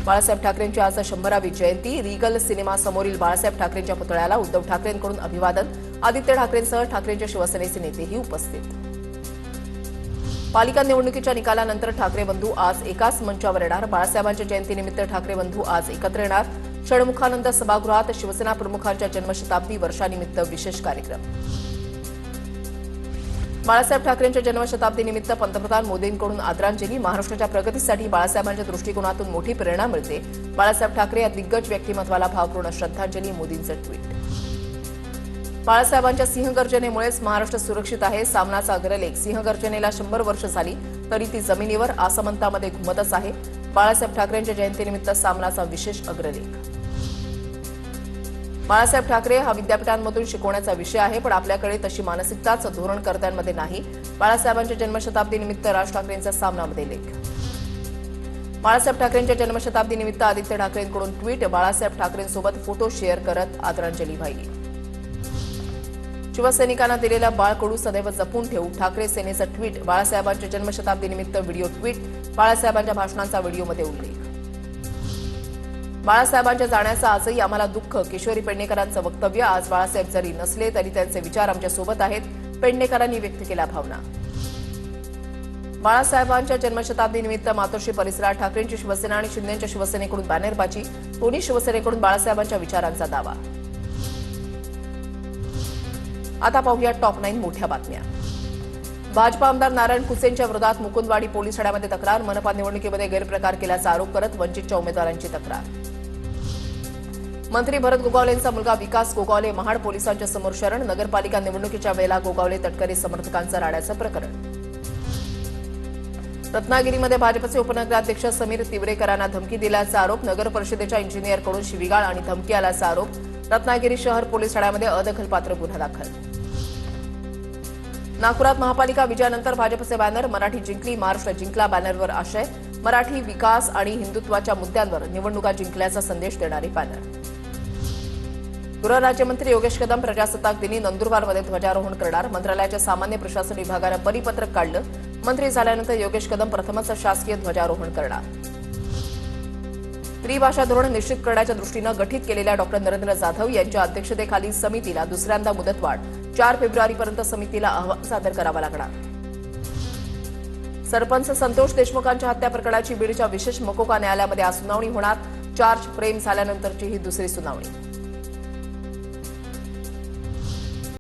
बाळासाहेब ठाकरेंची आज 100वी जयंती. Regal cinema समोरील बाळासाहेब ठाकरेंच्या पुतळ्याला उद्धव ठाकरेंकडून अभिवादन. आदित्य ठाकरेंसह ठाकरेंच्या शिवसेनेचे नेतेही उपस्थित. पालिका निवडणुकीच्या निकालानंतर ठाकरे बंधू आज एकाच मंचावर येणार. बाळासाहेबांच्या जयंतीनिमित्त ठाकरे बंधू आज एकत्र येणार. षण्मुखानंद सभागृहात शिवसेना प्रमुखांच्या जन्मशताब्दी वर्षानिमित्त विशेष कार्यक्रम. बाळासाहेब ठाकरेंच्या जन्मशताब्दीनिमित्त पंतप्रधान मोदींकडून आदरांजली. महाराष्ट्राच्या प्रगतीसाठी बाळासाहेबांच्या दृष्टिकोनातून मोठी प्रेरणा मिळते. बाळासाहेब ठाकरे या दिग्गज व्यक्तिमत्वाला भावपूर्ण श्रद्धांजली. मोदींचं ट्विट. बाळासाहेबांच्या सिंहगर्जनेमुळेच महाराष्ट्र सुरक्षित आहे. सामनाचा अग्रलेख. सिंहगर्जनेला 100 वर्ष झाली तरी ती जमिनीवर आसमंतामध्ये घुमतच आहे. बाळासाहेब ठाकरेंच्या जयंतीनिमित्त सामनाचा विशेष अग्रलेख. बाळासाहेब ठाकरे हा विद्यापीठांमधून शिकवण्याचा विषय आहे, पण आपल्याकडे तशी मानसिकताच धोरणकर्त्यांमध्ये नाही. बाळासाहेबांच्या जन्मशताब्दीनिमित्त राज ठाकरेंचा सामनामध्ये लेख. बाळासाहेब ठाकरेंच्या जन्मशताब्दीनिमित्त आदित्य ठाकरेंकडून ट्विट. बाळासाहेब ठाकरेंसोबत फोटो शेअर करत आदरांजली वाहिली. शिवसैनिकांना दिलेला बाळकडू सदैव जपून ठेवू. ठाकरे सेनेचं ट्विट. बाळासाहेबांच्या जन्मशताब्दीनिमित्त व्हिडिओ ट्विट. बाळासाहेबांच्या भाषणांचा व्हिडिओमध्ये उल्लेख. बाळासाहेबांच्या जाण्याचं आजही आम्हाला दुःख. किशोरी पेडणेकरांचं वक्तव्य. आज बाळासाहेब जरी नसले तरी त्यांचे विचार आमच्या सोबत आहेत. पेडणेकरांनी व्यक्त केल्या भावना. बाळासाहेबांच्या जन्मशताब्दीनिमित्त मातोश्री परिसरात ठाकरेंची शिवसेना आणि शिंदेच्या शिवसेनेकडून बॅनरबाजी. दोन्ही शिवसेनेकडून बाळासाहेबांच्या विचारांचा दावा. आता पाहूया टॉप 9 मोठ्या बातम्या. भाजपा आमदार नारायण कुसेंच्या विरोधात मुकुंदवाडी पोलीस ठाण्यामध्ये तक्रार. मनपा निवडणुकीमध्ये गैरप्रकार केल्याचा आरोप करत वंचितच्या उमेदवारांची तक्रार. मंत्री भरत गोगावलेंचा मुलगा विकास गोगावले महाड पोलिसांच्या समोर शरण. नगरपालिका निवडणुकीच्या वेळेला गोगावले तटकरी समर्थकांचं राड्याचं प्रकरण. रत्नागिरीमध्ये भाजपचे उपनगराध्यक्ष समीर तिवरेकरांना धमकी दिल्याचा आरोप. नगर परिषदेच्या इंजिनियरकडून शिवीगाळ आणि धमकी आल्याचा आरोप. रत्नागिरी शहर पोलीस ठाण्यामध्ये अदखलपात्र गुन्हा दाखल. नागपुरात महापालिका विजयानंतर भाजपचे बॅनर. मराठी जिंकली, महाराष्ट्र जिंकला बॅनरवर आशय. मराठी विकास आणि हिंदुत्वाच्या मुद्द्यांवर निवडणुका जिंकल्याचा संदेश देणारे बॅनर. गृहराज्यमंत्री योगेश कदम प्रजासत्ताक दिनी नंदुरबारमध्ये ध्वजारोहण करणार. मंत्रालयाच्या सामान्य प्रशासन विभागानं परिपत्रक काढलं. मंत्री झाल्यानंतर योगेश कदम प्रथमच शासकीय ध्वजारोहण करणार. त्रिभाषा धोरण निश्चित करण्याच्या दृष्टीनं गठीत केलेल्या डॉ. नरेंद्र जाधव यांच्या अध्यक्षतेखालील समितीला दुसऱ्यांदा मुदतवाढ. 4 फेब्रुवारीपर्यंत समितीला अहवाल सादर करावा लागणार. सरपंच संतोष देशमुखांच्या हत्या प्रकरणाची बीडच्या विशेष मकोका न्यायालयामध्ये आज सुनावणी होणार. चार्ज फ्रेम झाल्यानंतरची ही दुसरी सुनावणी.